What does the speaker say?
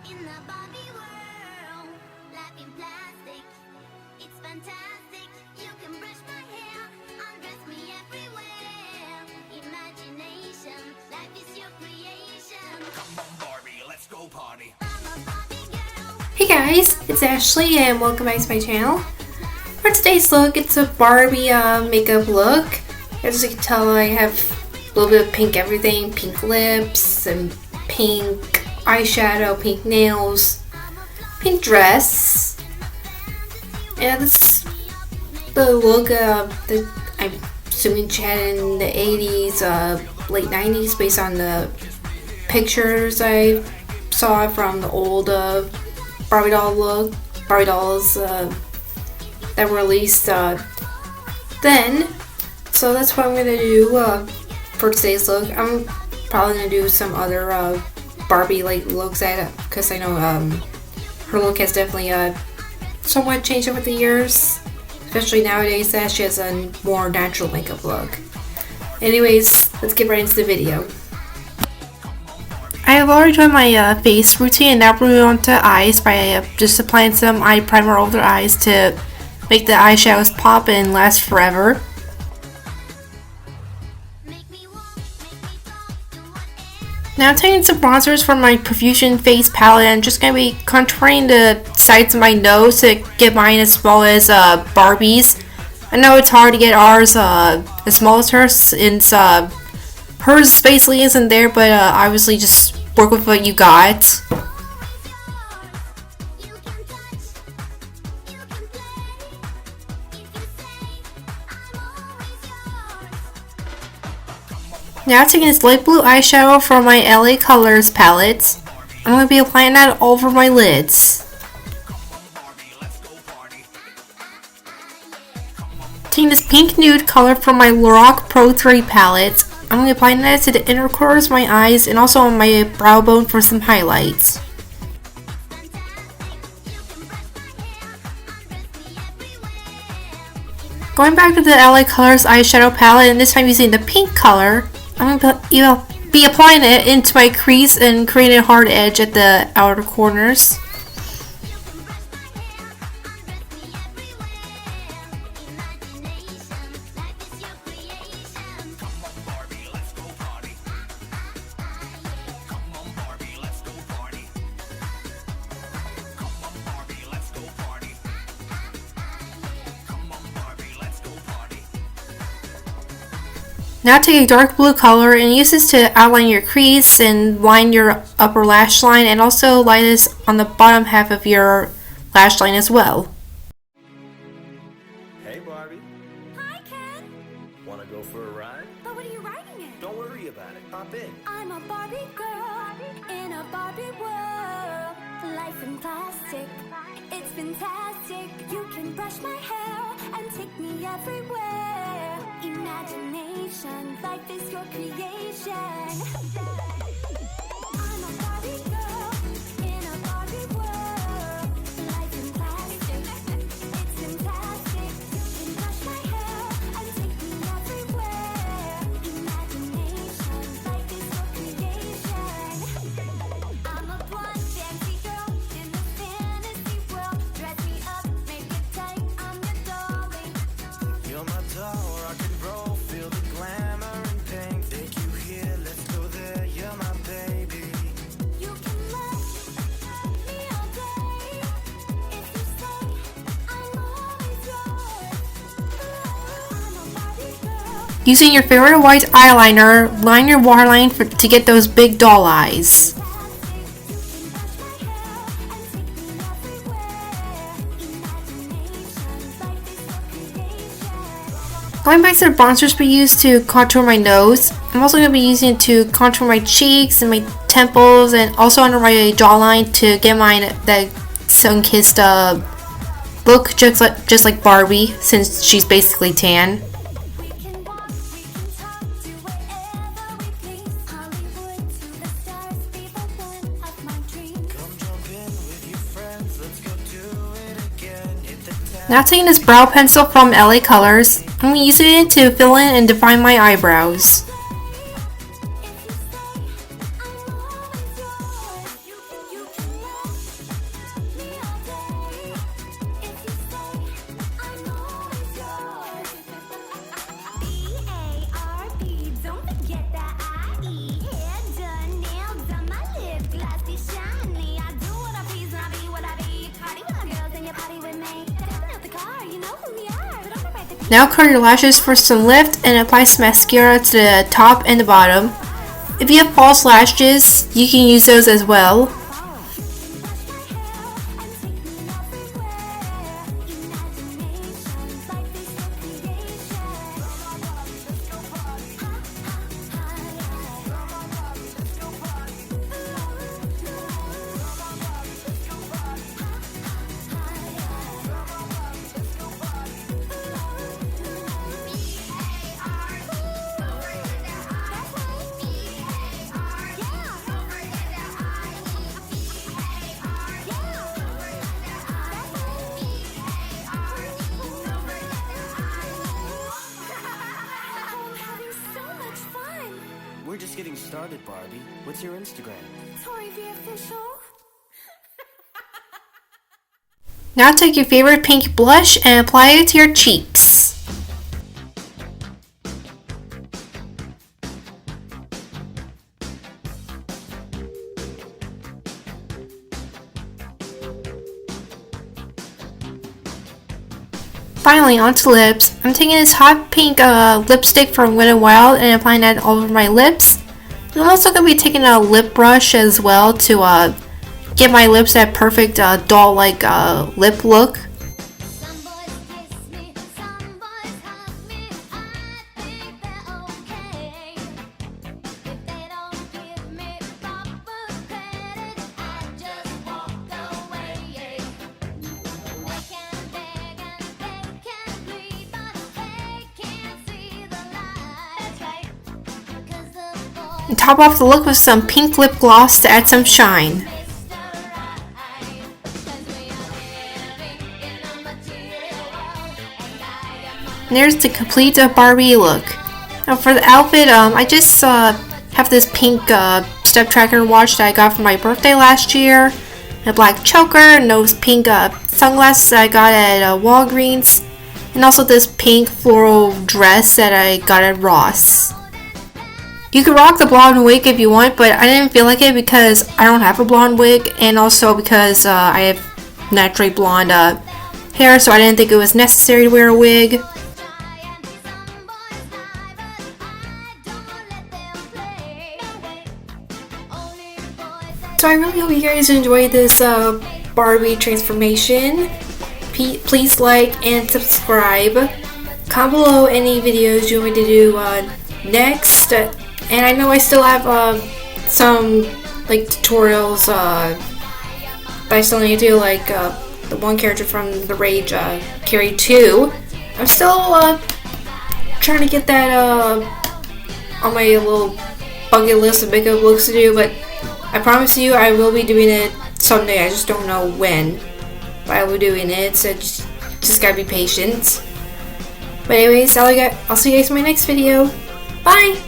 In the Barbie world, life in plastic, it's fantastic. You can brush my hair, undress me everywhere. Imagination, life is your creation. Come on, Barbie, let's go party. I'm a Barbie girl. Hey guys, it's Ashley and welcome back to my channel. For today's look, it's a Barbie makeup look. As you can tell, I have a little bit of pink everything, pink lips and pink eyeshadow, pink nails, pink dress. And this is the look that I'm assuming she had in the 80s, late 90s based on the pictures I saw from the old Barbie dolls that were released then. So that's what I'm gonna do for today's look. I'm probably gonna do some other Barbie like looks at it because I know her look has definitely somewhat changed over the years, especially nowadays that she has a more natural makeup look. Anyways, let's get right into the video. I have already done my face routine, and now we're moving on to eyes by just applying some eye primer over the eyes to make the eyeshadows pop and last forever. Now I'm taking some bronzers from my Profusion face palette, and I'm just going to be contouring the sides of my nose to get mine as small as Barbie's. I know it's hard to get ours as small as hers since hers basically isn't there, but obviously just work with what you got. Now taking this light blue eyeshadow from my LA Colors palette, I'm going to be applying that over my lids. Taking this pink nude color from my Lorac Pro 3 palette, I'm going to be applying that to the inner corners of my eyes and also on my brow bone for some highlights. Going back to the LA Colors eyeshadow palette, and this time using the pink color, I'm going to be applying it into my crease and creating a hard edge at the outer corners. Now take a dark blue color and use this to outline your crease and line your upper lash line, and also line this on the bottom half of your lash line as well. Hey Barbie, Hi Ken! wanna go for a ride? But what are you riding in? Don't worry about it, hop in. I'm a Barbie girl in a Barbie world. Life in plastic, it's fantastic. You can brush my hair and take me everywhere. Imagination, life is your creation. I'm a Barbie girl in a Barbie world. Life in plastic, it's fantastic. You can brush my hair and take me everywhere. Imagination, life is your creation. I'm a blonde fancy girl in the fantasy world. Dress me up, make it tight, I'm your dolly. You're my doll, rock and roll, feel the glamour and pink. Take you here, let's go there, you're my baby. You can love me all day. If you stay, I'm always yours. I'm a Barbie girl. Using your favorite white eyeliner, line your waterline to get those big doll eyes. Going back to the bronzers we used to contour my nose, I'm also going to be using it to contour my cheeks and my temples and also under my jawline to get mine that sun-kissed look just like Barbie, since she's basically tan. We can walk, we can talk, do whatever we please. Hollywood to the stars, be the one of my dreams. Come jump in with your friends, let's go do it again. Hit the town. Now taking this brow pencil from LA Colors, I'm using it to fill in and define my eyebrows. If you stay, I'm always yours. You can love Now curl your lashes for some lift and apply some mascara to the top and the bottom. If you have false lashes, you can use those as well. We're just getting started, Barbie. What's your Instagram? Tori the official. Now take your favorite pink blush and apply it to your cheeks. Finally, onto lips. I'm taking this hot pink lipstick from Wet n Wild and applying that all over my lips. And I'm also going to be taking a lip brush as well to give my lips that perfect doll-like lip look. Some boys kiss me, some boys hug me. I think they're okay. If they don't give me proper credit, I just walk away. They can beg and they can plead, but they can't see the light. That's right. 'Cause the boys And top off the look with some pink lip gloss to add some shine. And there's the complete Barbie look. Now for the outfit, I just have this pink step tracker watch that I got for my birthday last year, and a black choker, and those pink sunglasses that I got at Walgreens, and also this pink floral dress that I got at Ross. You could rock the blonde wig if you want, but I didn't feel like it because I don't have a blonde wig, and also because I have naturally blonde hair, so I didn't think it was necessary to wear a wig. So I really hope you guys enjoyed this Barbie transformation. Please like and subscribe. Comment below any videos you want me to do next. And I know I still have some like tutorials that I still need to do, like the one character from the Rage, Carrie 2. I'm still trying to get that on my little bucket list of makeup looks to do, but I promise you I will be doing it someday. I just don't know when, but I will be doing it, so just gotta be patient. But anyways, I'll see you guys in my next video. Bye!